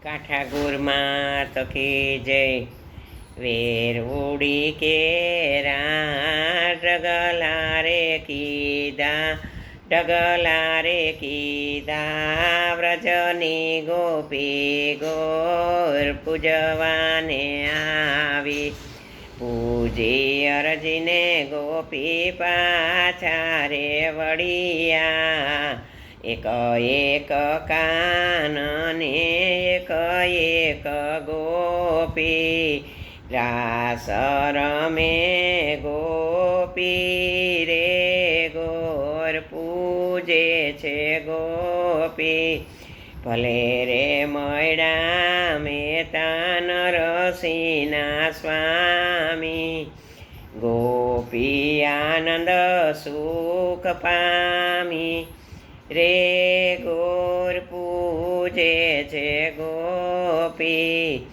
કાઠાગુરમાં તકી જય વેર ઉડી કેરા ડગલા રે કીધા વ્રજની ગોપી ગોર પૂજવાને આવી પૂજી અરજીને ગોપી પાછા રે વળિયા એક એક કાનને એક એક ગોપી રાસ રમે ગોપી રે ગોર પૂજે છે ગોપી ભલે રે મળ્યા મહેતા નરસિંહના સ્વામી ગોપી આનંદ સુખ પામી રે ગોર પૂજે છે ગોપી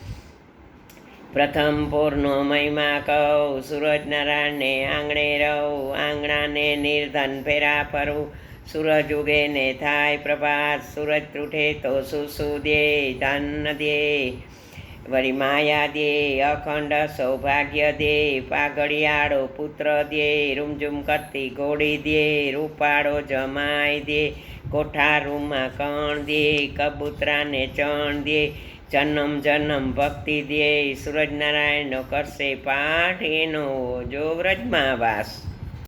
પ્રથમ પૂરનો મહિમા કહું સૂરજનારાયણને આંગણે રહું આંગણાને નિર્ધન ફેરા ફરવું સૂરજ ઉગે ને થાય પ્રભાત સૂરજ તૂટે તો સુસુ દે ધન દે વળી માયા દે અખંડ સૌભાગ્ય દે પાઘડિયાળો પુત્ર દે રૂમઝૂમ કરતી ઘોડી દે રૂપાળો જમાઈ દે કોઠારૂમાં કણ દે કબૂતરાને ચણ દે જન્મ જન્મ ભક્તિ દે સૂરજનારાયણનો કરશે પાઠ એનો જો વ્રજમાં વાસ